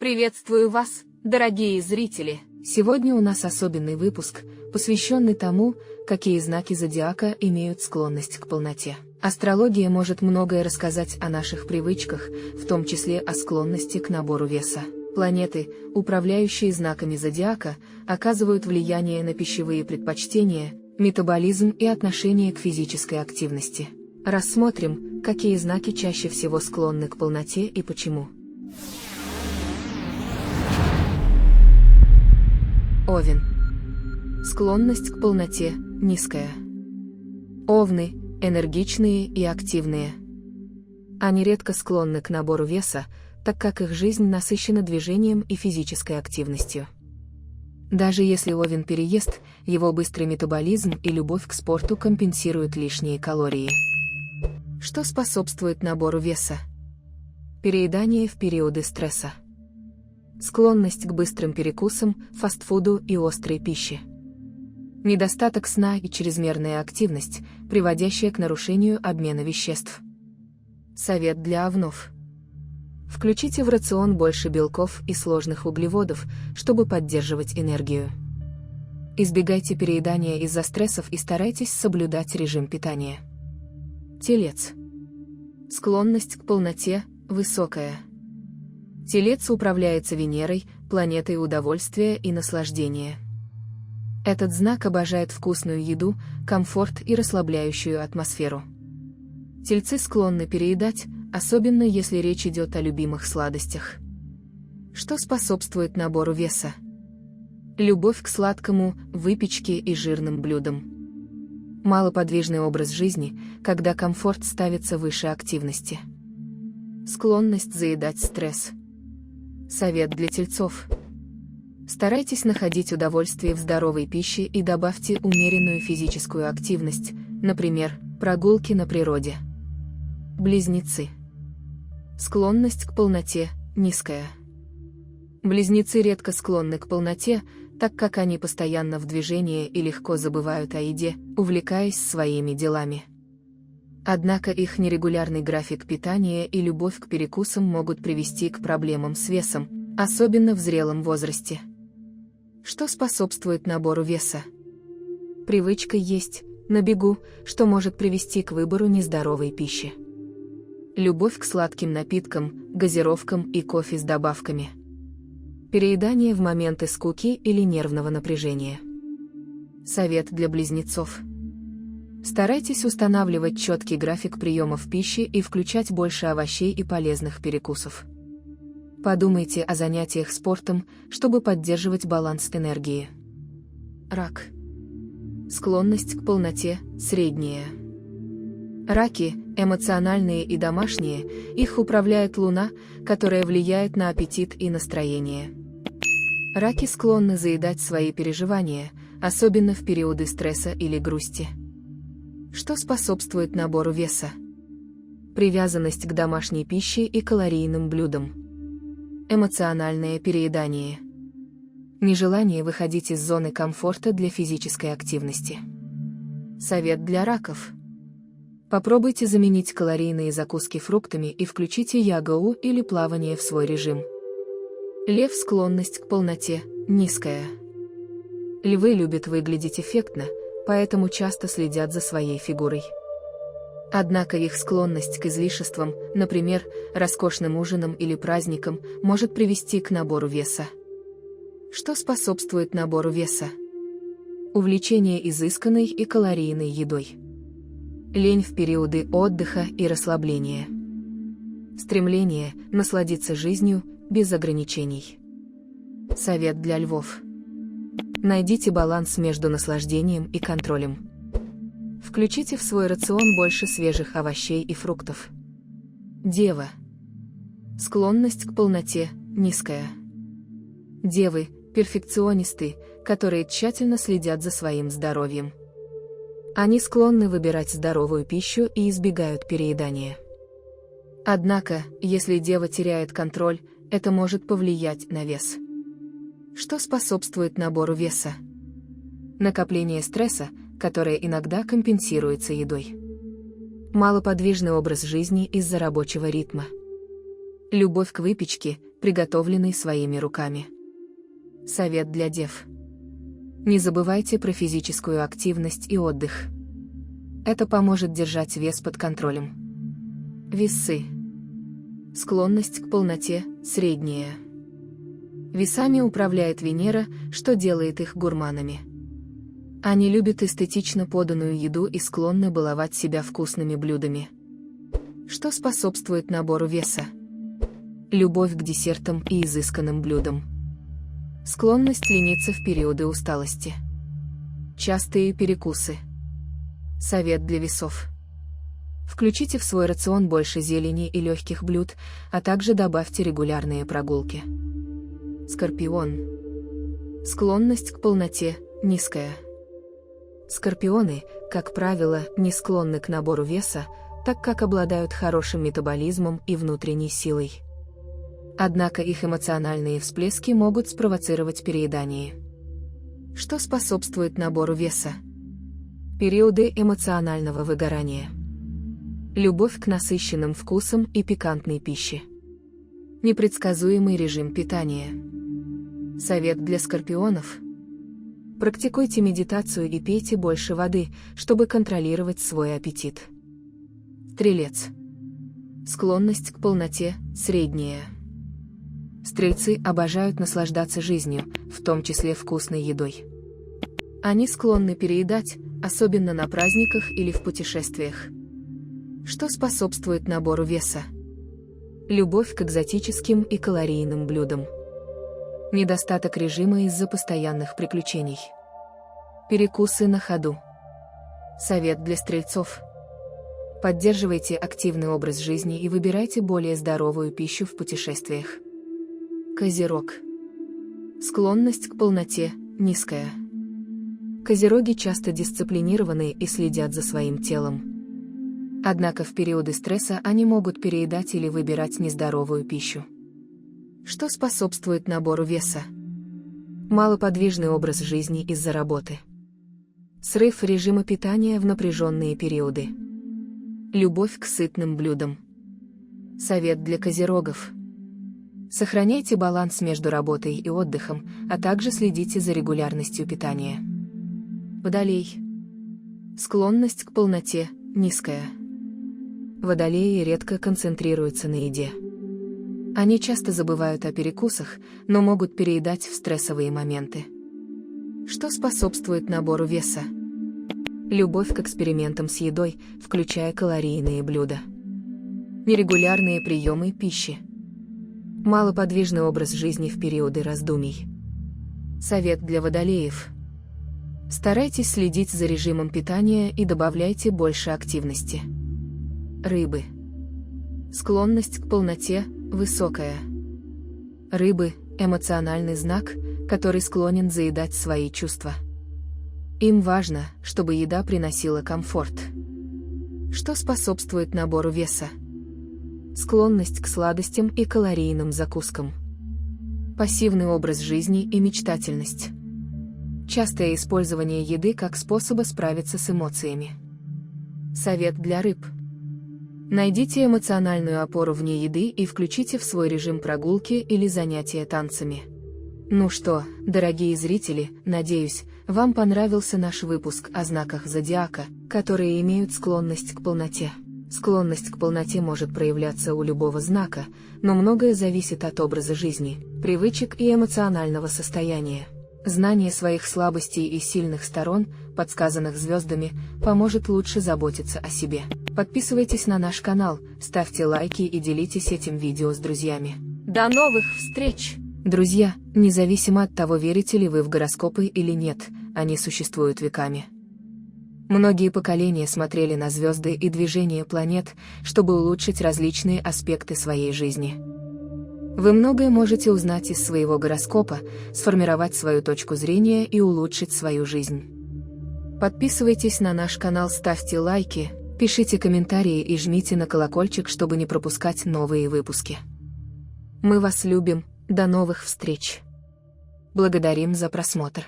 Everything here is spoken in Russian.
Приветствую вас, дорогие зрители! Сегодня у нас особенный выпуск, посвященный тому, какие знаки зодиака имеют склонность к полноте. Астрология может многое рассказать о наших привычках, в том числе о склонности к набору веса. Планеты, управляющие знаками зодиака, оказывают влияние на пищевые предпочтения, метаболизм и отношение к физической активности. Рассмотрим, какие знаки чаще всего склонны к полноте и почему. Овен. Склонность к полноте низкая. Овны – энергичные и активные. Они редко склонны к набору веса, так как их жизнь насыщена движением и физической активностью. Даже если овен переест, его быстрый метаболизм и любовь к спорту компенсируют лишние калории. Что способствует набору веса? Переедание в периоды стресса. Склонность к быстрым перекусам, фастфуду и острой пище. Недостаток сна и чрезмерная активность, приводящая к нарушению обмена веществ. Совет для овнов. Включите в рацион больше белков и сложных углеводов, чтобы поддерживать энергию. Избегайте переедания из-за стрессов и старайтесь соблюдать режим питания. Телец. Склонность к полноте высокая. Телец управляется Венерой, планетой удовольствия и наслаждения. Этот знак обожает вкусную еду, комфорт и расслабляющую атмосферу. Тельцы склонны переедать, особенно если речь идет о любимых сладостях. Что способствует набору веса? Любовь к сладкому, выпечке и жирным блюдам. Малоподвижный образ жизни, когда комфорт ставится выше активности. Склонность заедать стресс. Совет для тельцов. Старайтесь находить удовольствие в здоровой пище и добавьте умеренную физическую активность, например, прогулки на природе. Близнецы. Склонность к полноте низкая. Близнецы редко склонны к полноте, так как они постоянно в движении и легко забывают о еде, увлекаясь своими делами. Однако их нерегулярный график питания и любовь к перекусам могут привести к проблемам с весом, особенно в зрелом возрасте. Что способствует набору веса? Привычка есть на бегу, что может привести к выбору нездоровой пищи. Любовь к сладким напиткам, газировкам и кофе с добавками. Переедание в моменты скуки или нервного напряжения. Совет для близнецов. Старайтесь устанавливать четкий график приемов пищи и включать больше овощей и полезных перекусов. Подумайте о занятиях спортом, чтобы поддерживать баланс энергии. Рак. Склонность к полноте средняя. Раки – эмоциональные и домашние, их управляет Луна, которая влияет на аппетит и настроение. Раки склонны заедать свои переживания, особенно в периоды стресса или грусти. Что способствует набору веса? Привязанность к домашней пище и калорийным блюдам. Эмоциональное переедание. Нежелание выходить из зоны комфорта для физической активности. Совет для раков. Попробуйте заменить калорийные закуски фруктами и включите йогу или плавание в свой режим. Лев. Склонность к полноте низкая. Львы любят выглядеть эффектно, поэтому часто следят за своей фигурой. Однако их склонность к излишествам, например, роскошным ужинам или праздникам, может привести к набору веса. Что способствует набору веса? Увлечение изысканной и калорийной едой. Лень в периоды отдыха и расслабления. Стремление насладиться жизнью без ограничений. Совет для львов. Найдите баланс между наслаждением и контролем. Включите в свой рацион больше свежих овощей и фруктов. Дева. Склонность к полноте низкая. Девы – перфекционисты, которые тщательно следят за своим здоровьем. Они склонны выбирать здоровую пищу и избегают переедания. Однако, если дева теряет контроль, это может повлиять на вес. Что способствует набору веса? Накопление стресса, которое иногда компенсируется едой. Малоподвижный образ жизни из-за рабочего ритма. Любовь к выпечке, приготовленной своими руками. Совет для дев. Не забывайте про физическую активность и отдых. Это поможет держать вес под контролем. Весы. Склонность к полноте – средняя. Весами управляет Венера, что делает их гурманами. Они любят эстетично поданную еду и склонны баловать себя вкусными блюдами. Что способствует набору веса? Любовь к десертам и изысканным блюдам. Склонность лениться в периоды усталости. Частые перекусы. Совет для весов. Включите в свой рацион больше зелени и легких блюд, а также добавьте регулярные прогулки. Скорпион. Склонность к полноте – низкая. Скорпионы, как правило, не склонны к набору веса, так как обладают хорошим метаболизмом и внутренней силой. Однако их эмоциональные всплески могут спровоцировать переедание. Что способствует набору веса? Периоды эмоционального выгорания. Любовь к насыщенным вкусам и пикантной пище. Непредсказуемый режим питания. Совет для скорпионов. Практикуйте медитацию и пейте больше воды, чтобы контролировать свой аппетит. Стрелец. Склонность к полноте – средняя. Стрельцы обожают наслаждаться жизнью, в том числе вкусной едой. Они склонны переедать, особенно на праздниках или в путешествиях. Что способствует набору веса? Любовь к экзотическим и калорийным блюдам. Недостаток режима из-за постоянных приключений. Перекусы на ходу. Совет для стрельцов. Поддерживайте активный образ жизни и выбирайте более здоровую пищу в путешествиях. Козерог. Склонность к полноте – низкая. Козероги часто дисциплинированы и следят за своим телом. Однако в периоды стресса они могут переедать или выбирать нездоровую пищу. Что способствует набору веса? Малоподвижный образ жизни из-за работы. Срыв режима питания в напряженные периоды. Любовь к сытным блюдам. Совет для козерогов. Сохраняйте баланс между работой и отдыхом, а также следите за регулярностью питания. Водолей. Склонность к полноте – низкая. Водолеи редко концентрируются на еде. Они часто забывают о перекусах, но могут переедать в стрессовые моменты. Что способствует набору веса? Любовь к экспериментам с едой, включая калорийные блюда. Нерегулярные приемы пищи. Малоподвижный образ жизни в периоды раздумий. Совет для водолеев. Старайтесь следить за режимом питания и добавляйте больше активности. Рыбы. Склонность к полноте – высокая. Рыбы – эмоциональный знак, который склонен заедать свои чувства. Им важно, чтобы еда приносила комфорт. Что способствует набору веса? Склонность к сладостям и калорийным закускам. Пассивный образ жизни и мечтательность. Частое использование еды как способа справиться с эмоциями. Совет для рыб. Найдите эмоциональную опору вне еды и включите в свой режим прогулки или занятия танцами. Ну что, дорогие зрители, надеюсь, вам понравился наш выпуск о знаках зодиака, которые имеют склонность к полноте. Склонность к полноте может проявляться у любого знака, но многое зависит от образа жизни, привычек и эмоционального состояния. Знание своих слабостей и сильных сторон, подсказанных звездами, поможет лучше заботиться о себе. Подписывайтесь на наш канал, ставьте лайки и делитесь этим видео с друзьями. До новых встреч! Друзья, независимо от того, верите ли вы в гороскопы или нет, они существуют веками. Многие поколения смотрели на звезды и движение планет, чтобы улучшить различные аспекты своей жизни. Вы многое можете узнать из своего гороскопа, сформировать свою точку зрения и улучшить свою жизнь. Подписывайтесь на наш канал, ставьте лайки, пишите комментарии и жмите на колокольчик, чтобы не пропускать новые выпуски. Мы вас любим, до новых встреч. Благодарим за просмотр.